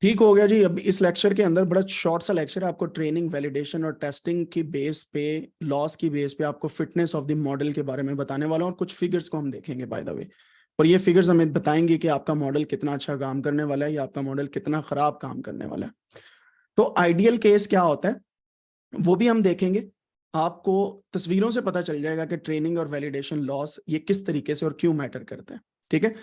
ठीक हो गया जी। अब इस लेक्चर के अंदर बड़ा शॉर्ट सा लेक्चर है, आपको ट्रेनिंग, वैलिडेशन और टेस्टिंग की बेस पे, लॉस की बेस पे आपको फिटनेस ऑफ द मॉडल के बारे में बताने वाला हूँ, और कुछ फिगर्स को हम देखेंगे बाय द वे। और ये फिगर्स हमें बताएंगे कि आपका मॉडल कितना अच्छा काम करने वाला है या आपका मॉडल कितना खराब काम करने वाला है। तो आइडियल केस क्या होता है वो भी हम देखेंगे। आपको तस्वीरों से पता चल जाएगा कि ट्रेनिंग और वैलिडेशन लॉस ये किस तरीके से और क्यों मैटर करते हैं। ठीक है।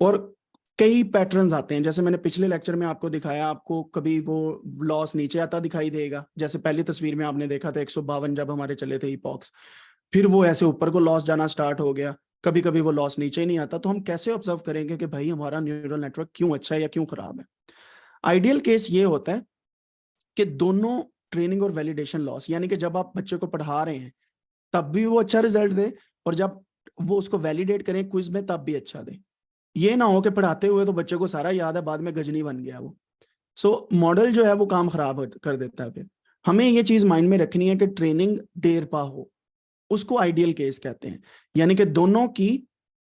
और कई पैटर्न्स आते हैं, जैसे मैंने पिछले लेक्चर में आपको दिखाया, आपको कभी वो लॉस नीचे आता दिखाई देगा, जैसे पहली तस्वीर में आपने देखा था 152 जब हमारे चले थे ईपॉक्स, फिर वो ऐसे ऊपर को लॉस जाना स्टार्ट हो गया, कभी कभी वो लॉस नीचे ही नहीं आता। तो हम कैसे ऑब्जर्व करेंगे कि भाई हमारा न्यूरल नेटवर्क क्यों अच्छा है या क्यों खराब है। आइडियल केस ये होता है कि दोनों ट्रेनिंग और वैलिडेशन लॉस, यानी कि जब आप बच्चे को पढ़ा रहे हैं तब भी वो अच्छा रिजल्ट दे, और जब वो उसको वैलिडेट करें क्विज में तब भी अच्छा दे। ये ना हो कि पढ़ाते हुए तो बच्चे को सारा याद है, बाद में गजनी बन गया वो। सो मॉडल जो है वो काम खराब कर देता है। फिर हमें ये चीज माइंड में रखनी है कि ट्रेनिंग देर पा हो, उसको आइडियल केस कहते हैं। यानी कि दोनों की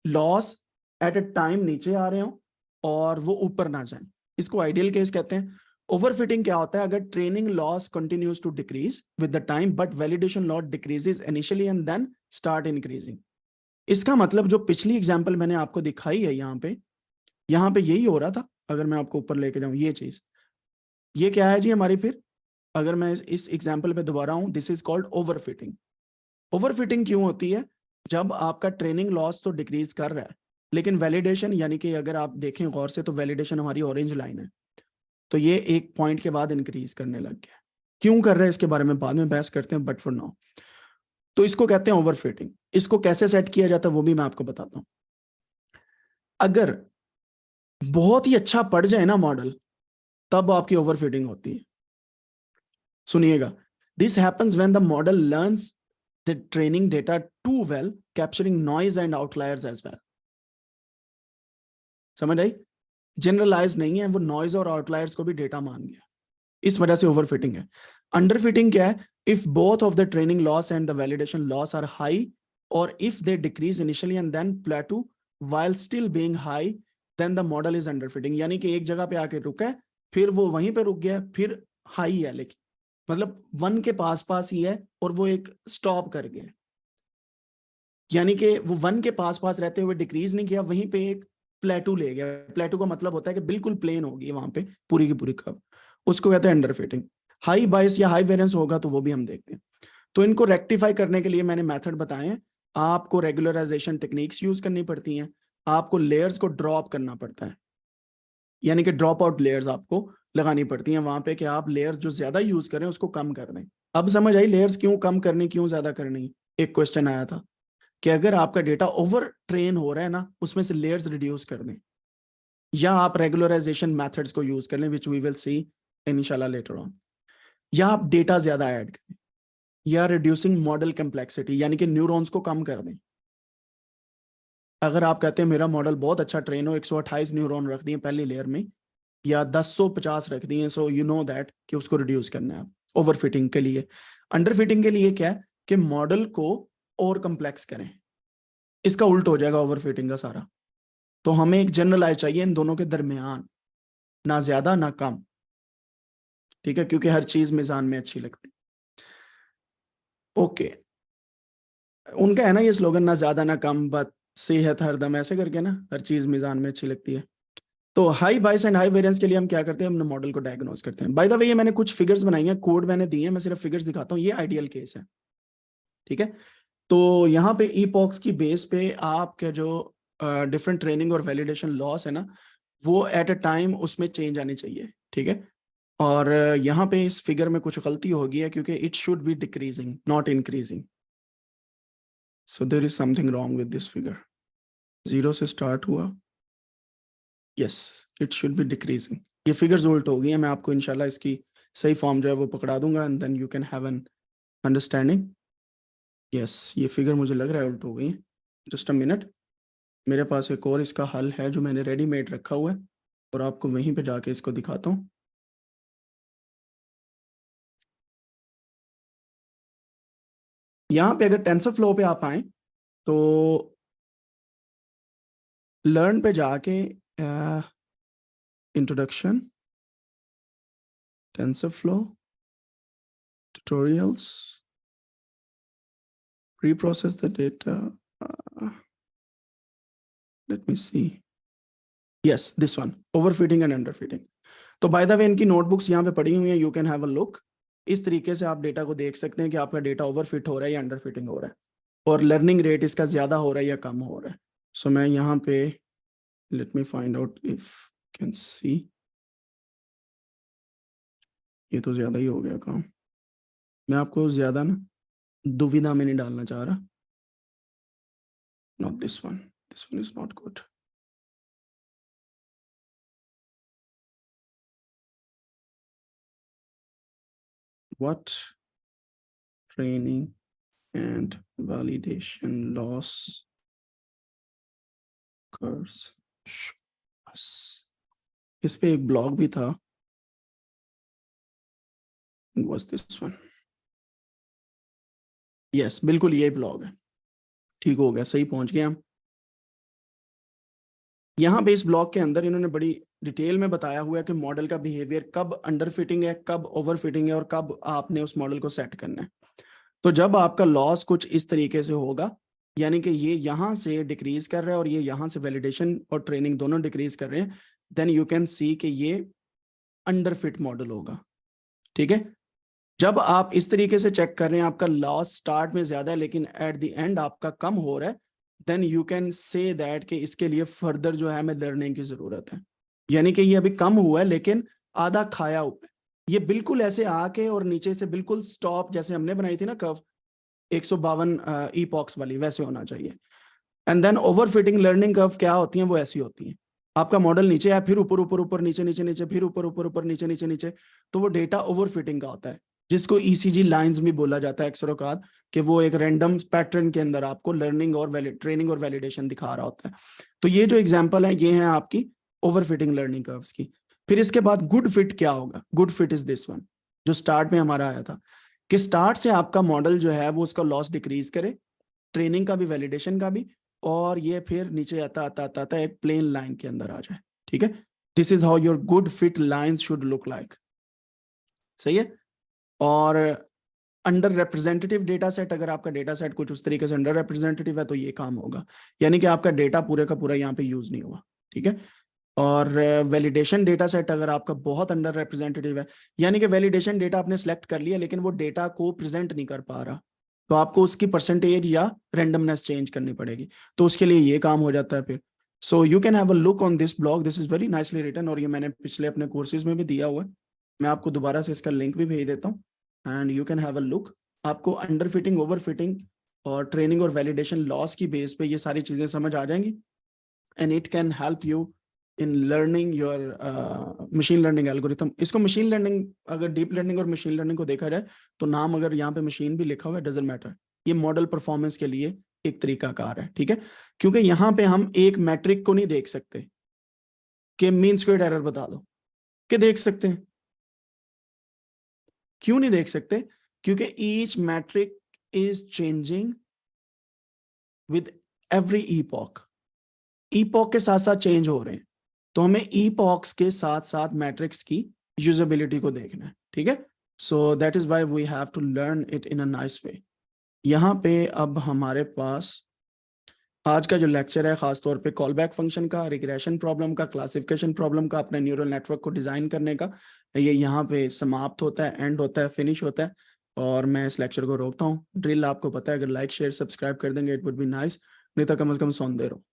लॉस एट अ टाइम नीचे आ रहे हो और वो ऊपर ना जाए, इसको आइडियल केस कहते हैं। ओवरफिटिंग क्या होता है? अगर training loss continues to decrease with the time but validation loss decreases initially and then start increasing. इसका मतलब जो पिछली एग्जांपल मैंने आपको दिखाई है यहाँ पे यही हो रहा था। अगर मैं आपको ऊपर लेके जाऊं ये चीज, ये क्या है जी हमारी? फिर अगर मैं इस एग्जांपल पे दोबारा हूं, this is called overfitting. Overfitting क्यों होती है? जब आपका ट्रेनिंग लॉस तो डिक्रीज कर रहा है, लेकिन वैलिडेशन, यानी कि अगर आप देखें गौर से तो वैलिडेशन हमारी ऑरेंज लाइन है, तो ये एक पॉइंट के बाद इंक्रीज करने लग गया। क्यों कर रहे हैं इसके बारे में बाद में बहस करते हैं, बट फॉर नाउ तो इसको कहते हैं ओवरफिटिंग। इसको कैसे सेट किया जाता है वो भी मैं आपको बताता हूं। अगर बहुत ही अच्छा पढ़ जाए ना मॉडल, तब आपकी ओवरफिटिंग होती है। सुनिएगा, this happens when the model learns the training data too well, capturing noise and outliers as well. समझ आई? जनरलाइज नहीं है, वो नॉइज और आउटलायर्स को भी डेटा मान गया, इस वजह से ओवरफिटिंग है। अंडरफिटिंग क्या है? If both of the training loss and the validation loss are high, और if they decrease initially and then plateau while still being high, then the model is underfitting। यानी कि एक जगह पे आके रुका है, फिर वो वहीं पे रुक गया, फिर हाई है लेकिन मतलब वन के पास पास ही है, और वो एक स्टॉप कर गया। यानी कि वो वन के पास पास रहते हुए डिक्रीज नहीं किया, वहीं पे एक प्लेटू ले गया। प्लेटू का मतलब होता है कि बिल्कुल प्लेन होगी वहां पे पूरी की पूरी कर्व, उसको कहते हैं अंडरफिटिंग। हाई बायस या हाई वेरिएंस होगा तो वो भी हम देखते हैं। तो इनको रेक्टिफाई करने के लिए मैंने मेथड बताए हैं। आपको रेगुलराइजेशन टेक्निक्स यूज करनी पड़ती हैं, आपको लेयर्स को ड्रॉप करना पड़ता है, यानी कि ड्रॉप आउट लेयर्स आपको लगानी पड़ती हैं वहां पे, कि आप लेयर्स जो ज्यादा यूज करें उसको कम कर दें। अब समझ आई लेयर्स क्यों कम करनी, क्यों ज्यादा करनी? एक क्वेश्चन आया था कि अगर आपका डेटा ओवर ट्रेन हो रहा है ना, उसमें से लेयर्स रिड्यूस कर दें, या आप रेगुलराइजेशन मेथड्स को यूज कर लें, विच वी विल सी इंशाल्लाह लेटर ऑन, या आप डेटा ज्यादा ऐड करें, या रिड्यूसिंग मॉडल कम्प्लेक्सिटी, यानी कि न्यूरॉन्स को कम कर दें। अगर आप कहते हैं मेरा मॉडल बहुत अच्छा ट्रेन हो, 128 न्यूरॉन रख दिए पहली लेयर में, या 1050 रख दिए, सो यू नो दैट कि उसको रिड्यूस करना है ओवरफिटिंग के लिए। अंडरफिटिंग के लिए क्या है कि मॉडल को और कम्प्लेक्स करें, इसका उल्ट हो जाएगा ओवरफिटिंग का सारा। तो हमें एक जनरलाइज चाहिए इन दोनों के दरमियान, ना ज्यादा ना कम। ठीक है, क्योंकि हर चीज मिजान में अच्छी लगती है। ओके, उनका है ना ये स्लोगन, ना ज्यादा ना कम बट सेहत हरदम, ऐसे करके ना, हर चीज मिजान में अच्छी लगती है। तो हाई बाइस एंड हाई वेरिएंस के लिए हम क्या करते हैं? हम मॉडल को डायग्नोस करते हैं। बाय द वे ये मैंने कुछ फिगर्स बनाई हैं, कोड मैंने दिए हैं, मैं सिर्फ फिगर्स दिखाता हूँ। ये आइडियल केस है, ठीक है। तो यहाँ पे ईपॉक्स की बेस पे आपके जो डिफरेंट ट्रेनिंग और वैलिडेशन लॉस है ना, वो एट अ टाइम उसमें चेंज आनी चाहिए, ठीक है। और यहाँ पे इस फिगर में कुछ गलती होगी है, क्योंकि it should be decreasing not increasing. So there is something wrong with this figure. Zero से स्टार्ट हुआ, yes, it should be decreasing. ये फिगर्स उल्ट हो गई हैं, मैं आपको इंशाल्लाह इसकी सही फॉर्म जो है वो पकड़ा दूंगा, and then you can have an understanding. Yes, ये फिगर मुझे लग रहा है उल्ट हो गई। जस्ट अ मिनट, मेरे पास एक और इसका हल है जो मैंने रेडीमेड रखा हुआ है, और आपको वहीं पे जाके इसको दिखाता हूँ। यहाँ पे अगर टेंसर फ्लो पे आप आए तो लर्न पे जाके introduction, TensorFlow, tutorials, pre-process the data. Let me see. Yes, this one, overfitting and underfitting. तो बाय द वे इनकी नोटबुक्स यहाँ पे पड़ी हुई हैं, you can have a look. इस तरीके से आप डेटा को देख सकते हैं कि आपका डेटा ओवरफिट हो रहा है या अंडरफिटिंग हो रहा है, और लर्निंग रेट इसका ज्यादा हो रहा है या कम हो रहा है। सो मैं यहाँ पे let me find out if can see, ये तो ज्यादा ही हो गया काम। मैं आपको ज्यादा ना दुविधा में नहीं डालना चाह रहा। Not this one is not good. What training and validation loss curves show us? इस पे एक ब्लॉग भी था, was this one? Yes, बिल्कुल ये ब्लॉग है। ठीक हो गया, सही पहुंच गए हम। यहाँ पे इस ब्लॉग के अंदर इन्होंने बड़ी डिटेल में बताया हुआ है कि मॉडल का बिहेवियर कब अंडर फिटिंग है, कब ओवर फिटिंग है, और कब आपने उस मॉडल को सेट करना है। तो जब आपका लॉस कुछ इस तरीके से होगा, यानी कि ये यहाँ से डिक्रीज कर रहा है और ये यहाँ से वैलिडेशन और ट्रेनिंग दोनों डिक्रीज कर रहे हैं, देन यू कैन सी कि ये अंडर फिट मॉडल होगा। ठीक है, जब आप इस तरीके से चेक कर रहे हैं, आपका लॉस स्टार्ट में ज्यादा है लेकिन एट द एंड आपका कम हो रहा है, then you can say that कि इसके लिए फर्दर जो है हमें लर्निंग की जरूरत है। यानी कि ये अभी कम हुआ है लेकिन आधा खाया हुआ है। ये बिल्कुल ऐसे आके और नीचे से बिल्कुल स्टॉप, जैसे हमने बनाई थी ना कर्व 152 ईपॉक्स वाली, वैसे होना चाहिए। And then over fitting learning curve क्या होती है, वो ऐसी होती है, आपका मॉडल नीचे है, फिर ऊपर ऊपर ऊपर नीचे नीचे नीचे, फिर ऊपर ऊपर ऊपर नीचे नीचे नीचे, तो वो डेटा ओवर फिटिंग का होता है, जिसको ईसीजी लाइंस भी बोला जाता है अक्सर औकात, कि वो एक रैंडम पैटर्न के अंदर आपको लर्निंग और ट्रेनिंग और वैलिडेशन दिखा रहा होता है। तो ये जो एग्जांपल है ये है आपकी ओवर फिटिंग लर्निंग कर्व्स की। फिर इसके बाद गुड फिट क्या होगा? Good fit is this one, जो स्टार्ट में हमारा आया था, कि स्टार्ट से आपका मॉडल जो है वो उसका लॉस डिक्रीज करे, ट्रेनिंग का भी वैलिडेशन का भी, और ये फिर नीचे आता आता आता आता एक प्लेन लाइन के अंदर आ जाए। ठीक है, this is how your good fit lines should look like. सही है। और अंडर रिप्रेजेंटेटिव डेटा सेट, अगर आपका डेटा सेट कुछ उस तरीके से अंडर रिप्रेजेंटेटिव है तो ये काम होगा, यानी कि आपका डेटा पूरे का पूरा यहाँ पे यूज नहीं हुआ। ठीक है, और वैलिडेशन डेटा सेट अगर आपका बहुत अंडर रिप्रेजेंटेटिव है, यानी कि वैलिडेशन डेटा आपने सेलेक्ट कर लिया लेकिन वो डेटा को प्रेजेंट नहीं कर पा रहा, तो आपको उसकी परसेंटेज या रैंडमनेस चेंज करनी पड़ेगी, तो उसके लिए ये काम हो जाता है फिर। So you can have a look on this blog, this is very nicely written, और ये मैंने पिछले अपने कोर्सेज में भी दिया हुआ है। मैं आपको दोबारा से इसका लिंक भी भेज देता हूँ, and you can have a look. आपको अंडर फिटिंग, ओवर फिटिंग और ट्रेनिंग और वैलिडेशन लॉस की बेस पे ये सारी चीजें समझ आ जाएंगी, and it can help you in learning your machine learning algorithm. इसको मशीन लर्निंग, अगर डीप लर्निंग और मशीन लर्निंग को देखा जाए तो नाम अगर यहाँ पे मशीन भी लिखा हुआ है, डजंट मैटर, ये मॉडल परफॉर्मेंस के लिए एक तरीकाकार है। ठीक है, क्योंकि यहाँ पे हम एक मैट्रिक को नहीं देख सकते कि मीन स्क्वेयर्ड एरर बता दो, कि देख सकते हैं? क्यों नहीं देख सकते? क्योंकि each metric is changing with every epoch, epoch के साथ साथ चेंज हो रहे हैं, तो हमें ईपॉक्स के साथ साथ मैट्रिक्स की यूजेबिलिटी को देखना है। ठीक है, so that is why we have to learn it in a nice way. यहाँ पे अब हमारे पास आज का जो लेक्चर है खासतौर पे कॉल बैक फंक्शन का, रिग्रेशन प्रॉब्लम का, क्लासिफिकेशन प्रॉब्लम का, अपने न्यूरल नेटवर्क को डिजाइन करने का, ये यहाँ पे समाप्त होता है, एंड होता है, फिनिश होता है, और मैं इस लेक्चर को रोकता हूँ। ड्रिल आपको पता है, अगर लाइक शेयर सब्सक्राइब कर देंगे इट वुड बी नाइस, नहीं तो कम से कम सुन दे रहो।